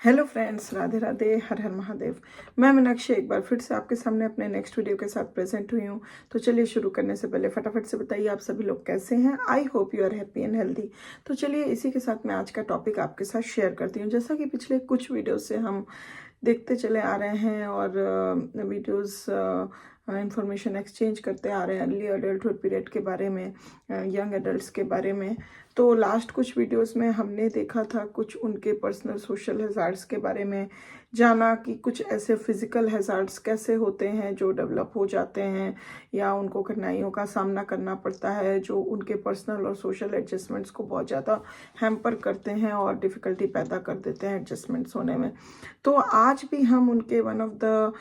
Hello friends, Radhe Radhe, हर हर महादेव। मैं मीनाक्षी एक बार फिर से आपके सामने अपने नेक्स्ट वीडियो के साथ प्रेजेंट हुई हूँ। तो चलिए शुरू करने से पहले फटाफट से बताइए आप सभी लोग कैसे हैं। I hope you are happy and healthy. तो चलिए इसी के साथ मैं आज का टॉपिक आपके साथ शेयर करती हूँ। जैसा कि पिछले कुछ वीडियो से हम देखते चले आ रहे हैं और वीडियोस इंफॉर्मेशन एक्सचेंज करते आ रहे हैं अर्ली अडल्टहुड पीरियड के बारे में, यंग एडल्ट्स के बारे में। तो लास्ट कुछ वीडियोस में हमने देखा था कुछ उनके पर्सनल सोशल हैज़ार्ड्स के बारे में, जाना कि कुछ ऐसे फिजिकल हैज़ार्ड्स कैसे होते हैं जो डेवलप हो जाते हैं या उनको कठिनाइयों का सामना करना पड़ता है, जो उनके पर्सनल और सोशल एडजस्टमेंट्स को बहुत ज़्यादा हैम्पर करते हैं और डिफ़िकल्टी पैदा कर देते हैं एडजस्टमेंट्स होने में। तो आज भी हम उनके वन ऑफ द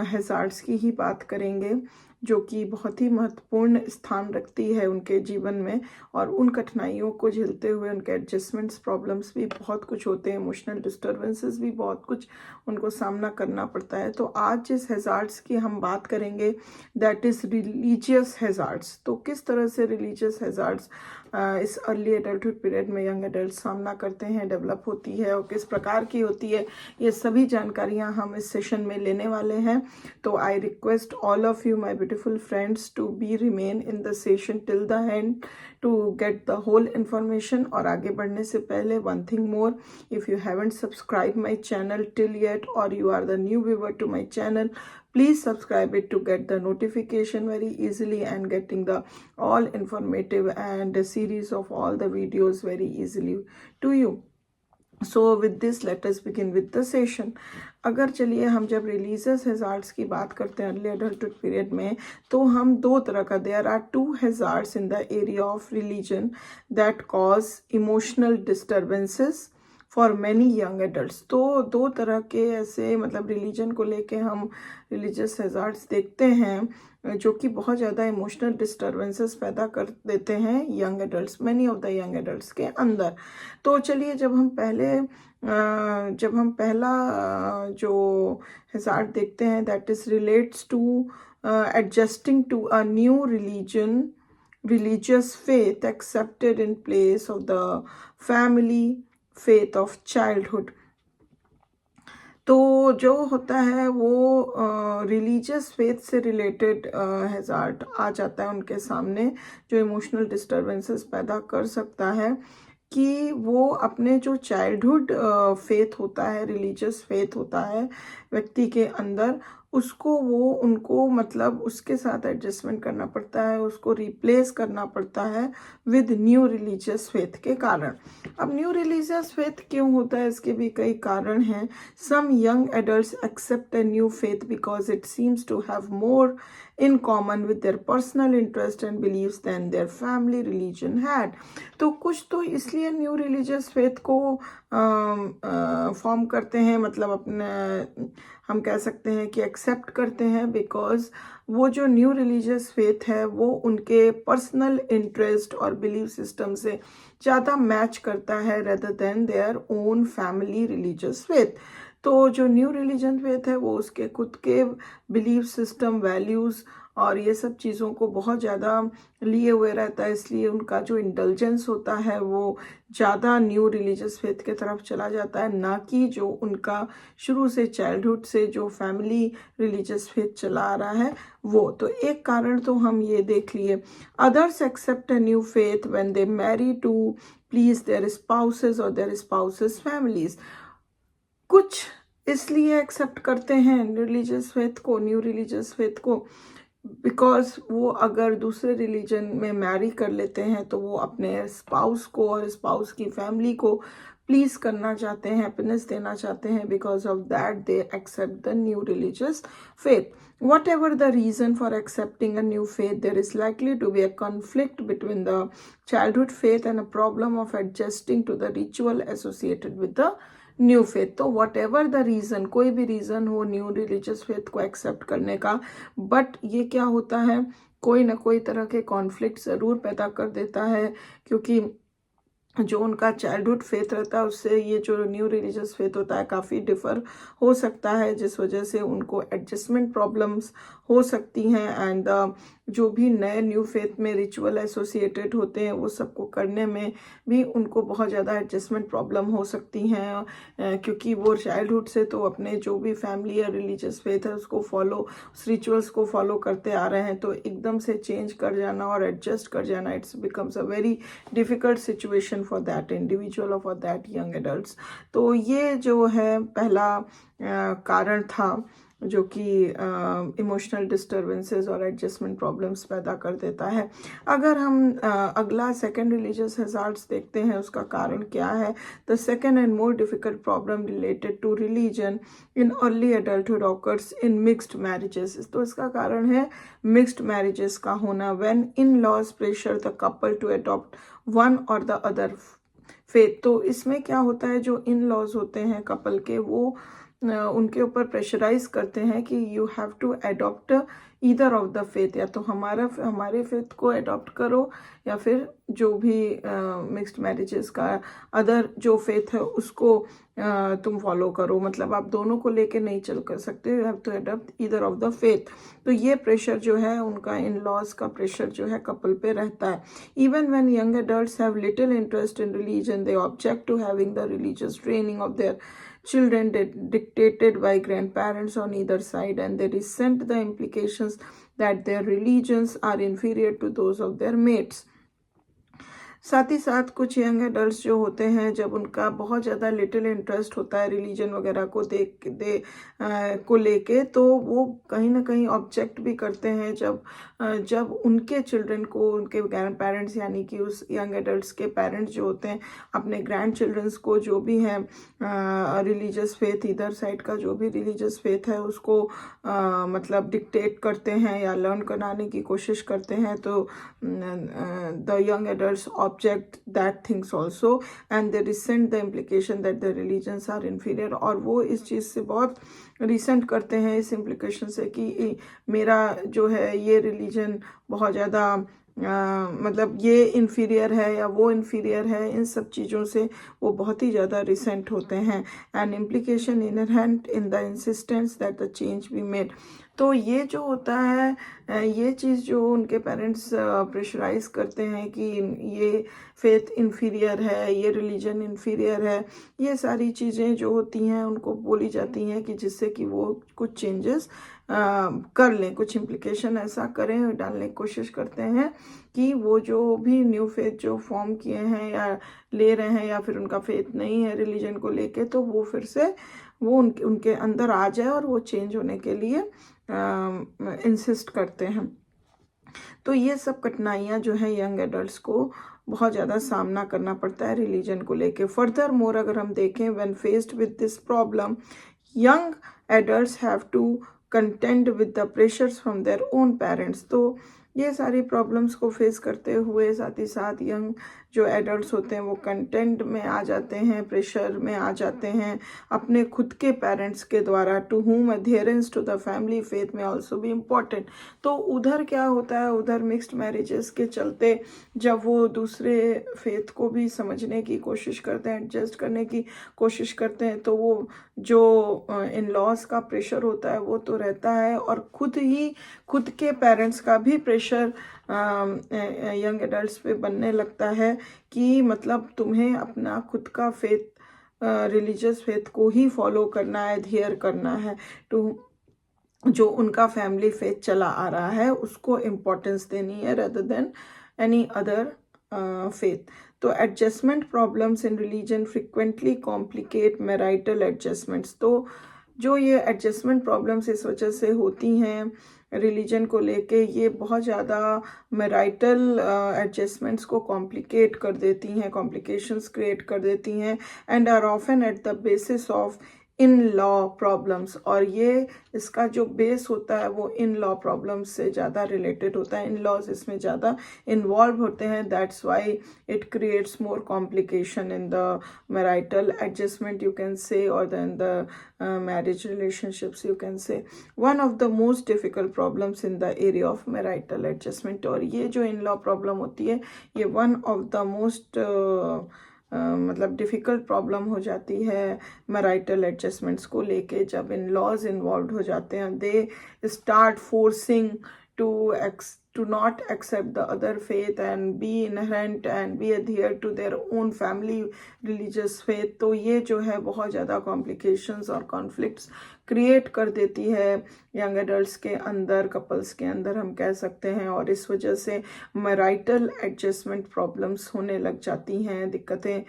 हैज़ार्ड्स की ही बात करेंगे जो कि बहुत ही महत्वपूर्ण स्थान रखती है उनके जीवन में, और उन कठिनाइयों को झेलते हुए उनके एडजस्टमेंट्स प्रॉब्लम्स भी बहुत कुछ होते हैं, इमोशनल डिस्टर्बेंसेस भी बहुत कुछ उनको सामना करना पड़ता है। तो आज जिस हैज़ार्ड्स की हम बात करेंगे दैट इज़ रिलीजियस हैज़ार्ड्स। तो किस तरह से रिलीजियस हैज़ार्ड्स इस अर्ली एडल्टहुड पीरियड में यंग एडल्ट सामना करते हैं, डेवलप होती है और किस प्रकार की होती है, ये सभी जानकारियाँ हम इस सेशन में लेने वाले हैं। तो I request all of you my beautiful friends to be remain in the session till the end to get the whole information. और आगे बढ़ने से पहले one thing more, if you haven't subscribe my channel till yet और you are the new viewer to my channel, please subscribe it to get the notification very easily and getting the all informative and a series of all the videos very easily to you. So with this let us begin with the session. अगर चलिए हम जब religious hazards की बात करते हैं early adulthood period में, तो हम दो तरह का, there are two hazards in the area of religion that cause emotional disturbances for many young adults. तो दो तरह के ऐसे मतलब रिलीजन को लेके हम रिलीजियस हैज़ार्ड्स देखते हैं जो कि बहुत ज़्यादा इमोशनल डिस्टर्बेंसेस पैदा कर देते हैं young adults, many of the young adults के अंदर। तो चलिए जब हम पहला जो हैज़ार्ड देखते हैं that is relates to adjusting to a new religious faith accepted in place of the family faith of childhood। तो जो होता है वो रिलीजियस फेथ से रिलेटेड हैज़ार्ड आ जाता है उनके सामने, जो इमोशनल डिस्टर्बेंसेस पैदा कर सकता है कि वो अपने जो चाइल्डहुड फेथ होता है, रिलीजियस फेथ होता है व्यक्ति के अंदर, उनको मतलब उसके साथ एडजस्टमेंट करना पड़ता है, उसको रिप्लेस करना पड़ता है विद न्यू रिलीजियस फेथ के कारण। अब न्यू रिलीजियस फेथ क्यों होता है, इसके भी कई कारण हैं। Some young adults accept a new faith because it seems to have more in common with their personal interest and beliefs than their family religion had। तो कुछ तो इसलिए न्यू रिलीजियस फेथ को फॉर्म करते हैं, मतलब अपने हम कह सकते हैं कि एक्सेप्ट करते हैं, बिकॉज वो जो न्यू रिलीजियस फेथ है वो उनके पर्सनल इंटरेस्ट और बिलीफ सिस्टम से ज़्यादा मैच करता है rather than their own family religious faith. तो जो न्यू रिलीजन फेथ है वो उसके खुद के बिलीफ सिस्टम, वैल्यूज़ और ये सब चीज़ों को बहुत ज़्यादा लिए हुए रहता है, इसलिए उनका जो इंटेलिजेंस होता है वो ज़्यादा न्यू रिलीजियस फेथ के तरफ चला जाता है, ना कि जो उनका शुरू से चाइल्डहुड से जो फैमिली रिलीजियस फेथ चला आ रहा है वो। तो एक कारण तो हम ये देख लिए। Others accept a new faith when they marry to please their spouses और देयर स्पाउसेस फैमिलीज। कुछ इसलिए एक्सेप्ट करते हैं रिलीजियस फेथ को, न्यू रिलीजियस फेथ को, बिकॉज वो अगर दूसरे रिलीजन में मैरी कर लेते हैं तो वो अपने स्पाउस को और स्पाउस की फैमिली को प्लीज करना चाहते हैं, हैप्पीनेस देना चाहते हैं, because of that they accept the new religious faith. Whatever the reason for accepting a new faith, there is likely to be a conflict between the childhood faith and a problem of adjusting to the ritual associated with the new faith. तो what ever the reason, कोई भी reason हो new religious faith को accept करने का, but ये क्या होता है, कोई ना कोई तरह के कॉन्फ्लिक्ट ज़रूर पैदा कर देता है, क्योंकि जो उनका चाइल्डहुड फेथ रहता है उससे ये जो न्यू रिलीजियस फेथ होता है काफ़ी डिफ़र हो सकता है, जिस वजह से उनको एडजस्टमेंट प्रॉब्लम्स हो सकती हैं। एंड जो भी नए न्यू फेथ में रिचुअल एसोसिएटेड होते हैं वो सबको करने में भी उनको बहुत ज़्यादा एडजस्टमेंट प्रॉब्लम हो सकती हैं, क्योंकि वो चाइल्डहुड से तो अपने जो भी फैमिली या रिलीजियस फेथ है उसको फॉलो, उस रिचुअल्स को फॉलो करते आ रहे हैं, तो एकदम से चेंज कर जाना और एडजस्ट कर जाना, it's becomes a very difficult situation for that individual और फॉर दैट यंग एडल्ट्स। तो ये जो है पहला कारण था जो कि इमोशनल डिस्टर्बेंसेस और एडजस्टमेंट प्रॉब्लम्स पैदा कर देता है। अगर हम अगला सेकंड रिलीजियस हज़ार्ड्स देखते हैं, उसका कारण क्या है? The second and more difficult problem related to religion in early adulthood occurs in mixed marriages. तो इसका कारण है मिक्स्ड मैरिजेस का होना, when in laws pressure the couple to adopt one or the other faith. तो इसमें क्या होता है, जो इन लॉज होते हैं कपल के, वो उनके ऊपर प्रेशराइज करते हैं कि you have to adopt either of the faith, या तो हमारे फेथ को अडॉप्ट करो या फिर जो भी मिक्स्ड मैरिजेस का अदर जो फेथ है उसको तुम फॉलो करो, मतलब आप दोनों को लेके नहीं चल कर सकते, you have to adopt either of the faith. तो ये प्रेशर जो है उनका, इन लॉज का प्रेशर जो है कपल पे रहता है। Even when young adults have little interest in religion, they object to having the religious training of their children dictated by grandparents on either side, and they resent the implications that their religions are inferior to those of their mates. साथ ही साथ कुछ young adults जो होते हैं, जब उनका बहुत ज़्यादा लिटिल इंटरेस्ट होता है रिलीजन वगैरह को को लेके, तो वो कहीं ना कहीं ऑब्जेक्ट भी करते हैं जब उनके चिल्ड्रन को, उनके ग्रैंड पेरेंट्स यानी कि उस यंग एडल्ट्स के पेरेंट्स जो होते हैं, अपने ग्रैंड चिल्ड्रंस को जो भी है रिलीजियस फेथ, इधर साइड का जो भी रिलीजियस फेथ है उसको मतलब डिक्टेट करते हैं या लर्न कराने की कोशिश करते हैं। तो the young adults object that things also and they resent the implication that the religions are inferior, और वो इस चीज़ से बहुत रिसेंट करते हैं, इस इम्प्लीकेशन से कि मेरा जो है ये रिलीजन बहुत ज़्यादा मतलब ये इन्फीरियर है या वो इन्फीरियर है, इन सब चीज़ों से वो बहुत ही ज़्यादा रिसेंट होते हैं। And implication inherent in the insistence that the change be made. तो ये जो होता है, ये चीज़ जो उनके पेरेंट्स प्रेशराइज करते हैं कि ये फेथ इन्फीरियर है, ये रिलीजन इन्फीरियर है, ये सारी चीज़ें जो होती हैं उनको बोली जाती हैं कि जिससे कि वो कुछ चेंजेस कर लें, कुछ इम्प्लीकेशन ऐसा करें, डालने की कोशिश करते हैं कि वो जो भी न्यू फेथ जो फॉर्म किए हैं या ले रहे हैं, या फिर उनका फेथ नहीं है रिलीजन को लेके, तो वो फिर से वो उनके अंदर आ जाए और वो चेंज होने के लिए इंसिस्ट करते हैं। तो ये सब कठिनाइयाँ जो है यंग एडल्ट्स को बहुत ज़्यादा सामना करना पड़ता है रिलीजन को लेके। फर्दर मोर अगर हम देखें, when faced with this problem, young adults have to contend with the pressures from their own parents. तो ये सारी प्रॉब्लम्स को फेस करते हुए साथ ही साथ यंग जो एडल्ट्स होते हैं वो कंटेंट में आ जाते हैं, प्रेशर में आ जाते हैं अपने खुद के पेरेंट्स के द्वारा, to whom adherence to the family faith में ऑल्सो भी इम्पॉर्टेंट। तो उधर क्या होता है, उधर मिक्स्ड मैरिजेस के चलते जब वो दूसरे फेथ को भी समझने की कोशिश करते हैं, एडजस्ट करने की कोशिश करते हैं, तो वो जो इन लॉज का प्रेशर होता है वो तो रहता है, और खुद के पेरेंट्स का भी प्रेशर यंग एडल्ट्स पे बनने लगता है कि मतलब तुम्हें अपना खुद का फेथ, रिलीजियस फेथ को ही फॉलो करना है, अधेयर करना है, टू जो उनका फैमिली फेथ चला आ रहा है उसको इम्पोर्टेंस देनी है rather than any other faith। तो adjustment problems in religion frequently complicate marital adjustments. तो जो ये एडजस्टमेंट प्रॉब्लम्स इस वजह से होती हैं रिलीजन को लेके, ये बहुत ज़्यादा मैरिटल एडजस्टमेंट्स को कॉम्प्लिकेट कर देती हैं, कॉम्प्लिकेशंस क्रिएट कर देती हैं, and are often at the basis of in law problems. और ये इसका जो बेस होता है वो इन लॉ प्रॉब्लम्स से ज़्यादा रिलेटेड होता है, इन लॉज इसमें ज़्यादा इन्वॉल्व होते हैं। That's why it creates more complication in the marital adjustment you can say, और in the marriage relationships you can say। one of the most difficult problems in the area of marital adjustment। और ये जो in law problem होती है ये one of the most मतलब difficult problem हो जाती है मैरिटल एडजस्टमेंट्स को लेके, जब इन लॉज इन्वॉल्व हो जाते हैं। They start forcing to not accept the other faith and be inherent and be adhere to their own family religious faith, तो ये जो है बहुत ज़्यादा complications और conflicts क्रिएट कर देती है यंग एडल्ट्स के अंदर, कपल्स के अंदर हम कह सकते हैं, और इस वजह से मैरिटल एडजस्टमेंट प्रॉब्लम्स होने लग जाती हैं, दिक्कतें,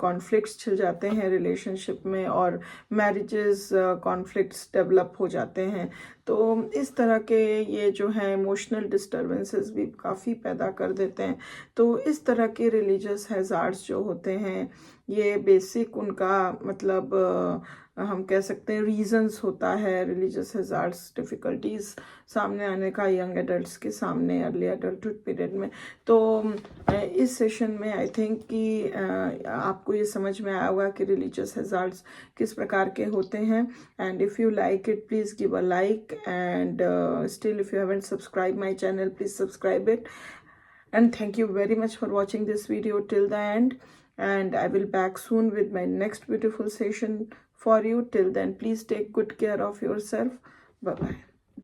कॉन्फ्लिक्ट्स छिड़ जाते हैं रिलेशनशिप में, और मैरिजेस कॉन्फ्लिक्ट्स डेवलप हो जाते हैं। तो इस तरह के ये जो है इमोशनल डिस्टर्बेंसेस भी काफ़ी पैदा कर देते हैं। तो इस तरह के रिलीजियस हैज़ार्ड्स जो होते हैं, ये बेसिक उनका मतलब हम कह सकते हैं रीजंस होता है रिलीजियस हैज़ार्ड्स, डिफ़िकल्टीज़ सामने आने का यंग एडल्ट्स के सामने अर्ली एडल्टहुड पीरियड में। तो इस सेशन में आई थिंक कि आपको ये समझ में आया होगा कि रिलीजियस हैज़ार्ड्स किस प्रकार के होते हैं। And if you like it, please give a like, and still if you haven't subscribe my channel, please subscribe it. And thank you very much for watching this video till the end, and I will back soon with my next beautiful session for you. Till then, please take good care of yourself. Bye bye.